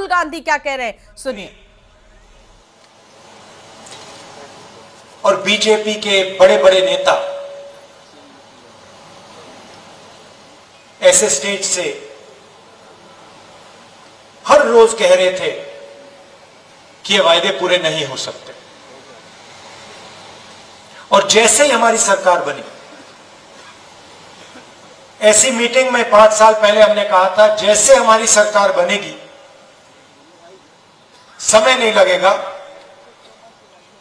गांधी क्या कह रहे हैं, सुनिए। और बीजेपी के बड़े बड़े नेता ऐसे स्टेज से हर रोज कह रहे थे कि ये वायदे पूरे नहीं हो सकते। और जैसे ही हमारी सरकार बनी, ऐसी मीटिंग में 5 साल पहले हमने कहा था, जैसे हमारी सरकार बनेगी समय नहीं लगेगा,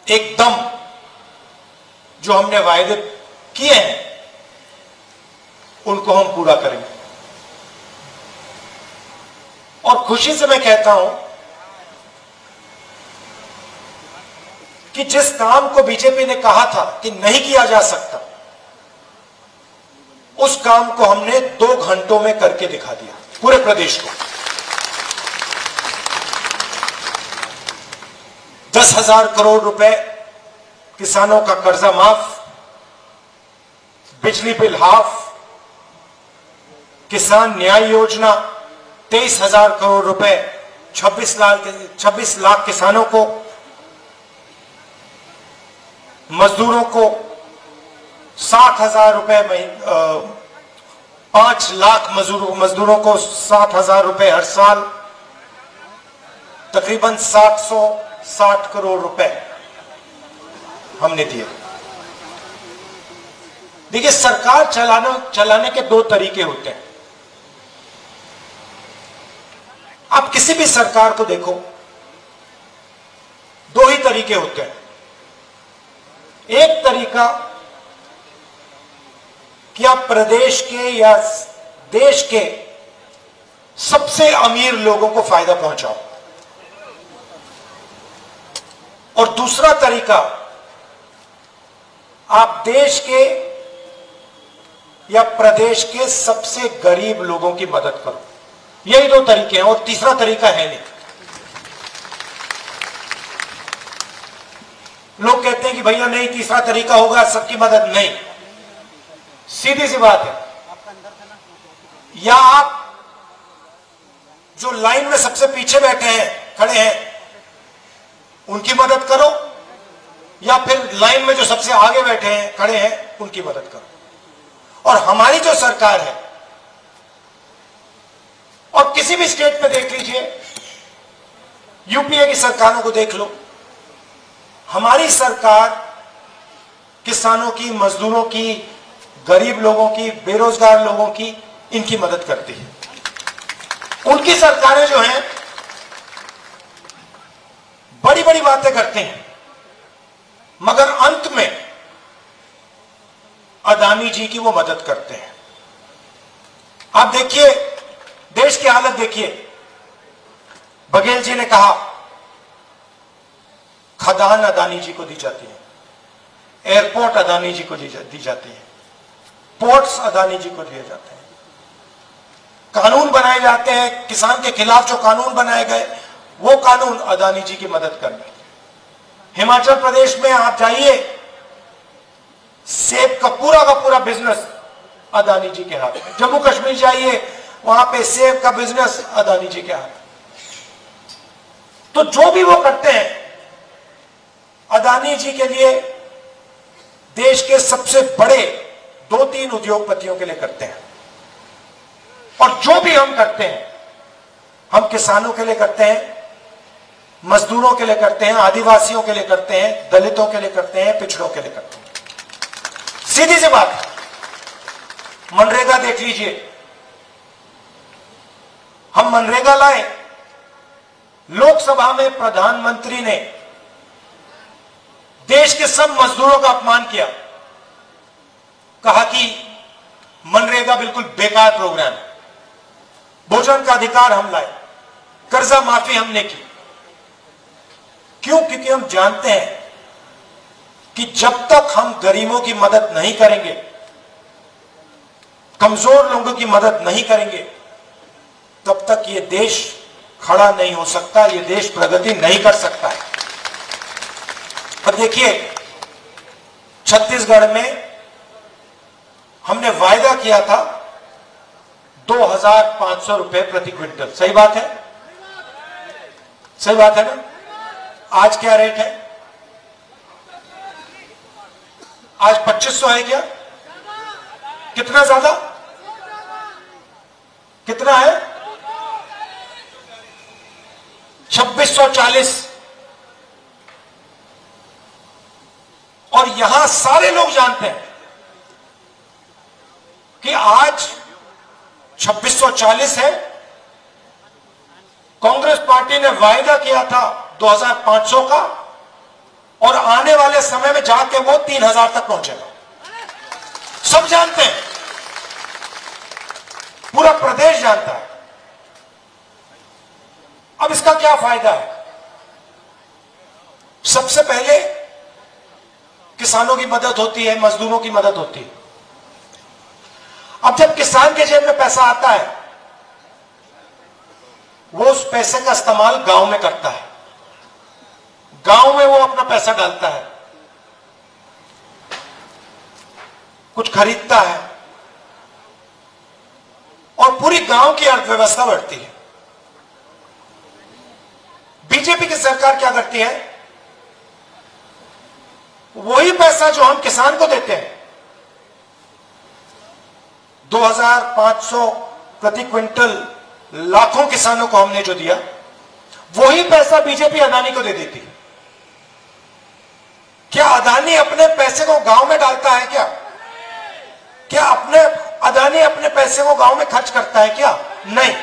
एकदम जो हमने वायदे किए हैं उनको हम पूरा करेंगे। और खुशी से मैं कहता हूं कि जिस काम को बीजेपी ने कहा था कि नहीं किया जा सकता, उस काम को हमने 2 घंटों में करके दिखा दिया पूरे प्रदेश को। 10,000 करोड़ रुपए किसानों का कर्जा माफ, बिजली बिल हाफ, किसान न्याय योजना 23,000 करोड़ रुपए 26 लाख किसानों को, मजदूरों को 60,000 रुपए, 5 लाख मजदूरों को 60,000 रुपए हर साल, तकरीबन 760 करोड़ रुपए हमने दिए। देखिए, सरकार चलाने के 2 तरीके होते हैं। आप किसी भी सरकार को देखो, 2 ही तरीके होते हैं। एक तरीका कि आप प्रदेश के या देश के सबसे अमीर लोगों को फायदा पहुंचाओ, और दूसरा तरीका आप देश के या प्रदेश के सबसे गरीब लोगों की मदद करो। यही 2 तरीके हैं, और तीसरा तरीका है नहीं। लोग कहते हैं कि भैया नहीं, तीसरा तरीका होगा सबकी मदद, नहीं। सीधी सी बात है, या आप जो लाइन में सबसे पीछे बैठे हैं, खड़े हैं, उनकी मदद करो, या फिर लाइन में जो सबसे आगे बैठे हैं, खड़े हैं, उनकी मदद करो। और हमारी जो सरकार है, और किसी भी स्टेट में देख लीजिए, यूपीए की सरकारों को देख लो, हमारी सरकार किसानों की, मजदूरों की, गरीब लोगों की, बेरोजगार लोगों की, इनकी मदद करती है। उनकी सरकारें जो हैं बड़ी बड़ी बातें करते हैं, मगर अंत में अदानी जी की वो मदद करते हैं। आप देखिए, देश की हालत देखिए। बघेल जी ने कहा खदान अदानी जी को दी जाती है, एयरपोर्ट अदानी जी को दी जाती है, पोर्ट्स अदानी जी को दिए जाते हैं, कानून बनाए जाते हैं, किसान के खिलाफ जो कानून बनाए गए वो कानून अदानी जी की मदद करने। हिमाचल प्रदेश में आप जाइए, सेब का पूरा बिजनेस अदानी जी के हाथ में। जम्मू कश्मीर जाइए, वहां पे सेब का बिजनेस अदानी जी के हाथ में। तो जो भी वो करते हैं, अदानी जी के लिए, देश के सबसे बड़े 2-3 उद्योगपतियों के लिए करते हैं। और जो भी हम करते हैं, हम किसानों के लिए करते हैं, मजदूरों के लिए करते हैं, आदिवासियों के लिए करते हैं, दलितों के लिए करते हैं, पिछड़ों के लिए करते हैं। सीधी सी बात है। मनरेगा देख लीजिए, हम मनरेगा लाए, लोकसभा में प्रधानमंत्री ने देश के सब मजदूरों का अपमान किया, कहा कि मनरेगा बिल्कुल बेकार प्रोग्राम है। भोजन का अधिकार हम लाए, कर्जा माफी हमने की। क्यों? क्योंकि हम जानते हैं कि जब तक हम गरीबों की मदद नहीं करेंगे, कमजोर लोगों की मदद नहीं करेंगे, तब तक ये देश खड़ा नहीं हो सकता, ये देश प्रगति नहीं कर सकता है। और देखिए, छत्तीसगढ़ में हमने वायदा किया था 2,500 रुपए प्रति क्विंटल। सही बात है। सही बात है ना? आज क्या रेट है? आज 2500 है क्या? कितना ज्यादा? कितना है? 2640। और यहां सारे लोग जानते हैं कि आज 2640 है। कांग्रेस पार्टी ने वायदा किया था 2500 का, और आने वाले समय में जाके वो 3000 तक पहुंचेगा। सब जानते हैं, पूरा प्रदेश जानता है। अब इसका क्या फायदा है? सबसे पहले किसानों की मदद होती है, मजदूरों की मदद होती है। अब जब किसान के जेब में पैसा आता है, वो उस पैसे का इस्तेमाल गांव में करता है, गांव में वो अपना पैसा डालता है, कुछ खरीदता है, और पूरी गांव की अर्थव्यवस्था बढ़ती है। बीजेपी की सरकार क्या करती है? वही पैसा जो हम किसान को देते हैं, 2500 प्रति क्विंटल लाखों किसानों को हमने जो दिया, वही पैसा बीजेपी अदानी को दे देती है। क्या अदानी अपने पैसे को गांव में डालता है क्या? क्या अदानी अपने पैसे को गांव में खर्च करता है क्या? नहीं।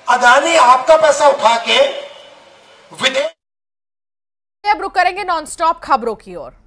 अदानी आपका पैसा उठा के विदेश। अब रुक करेंगे नॉनस्टॉप खबरों की ओर।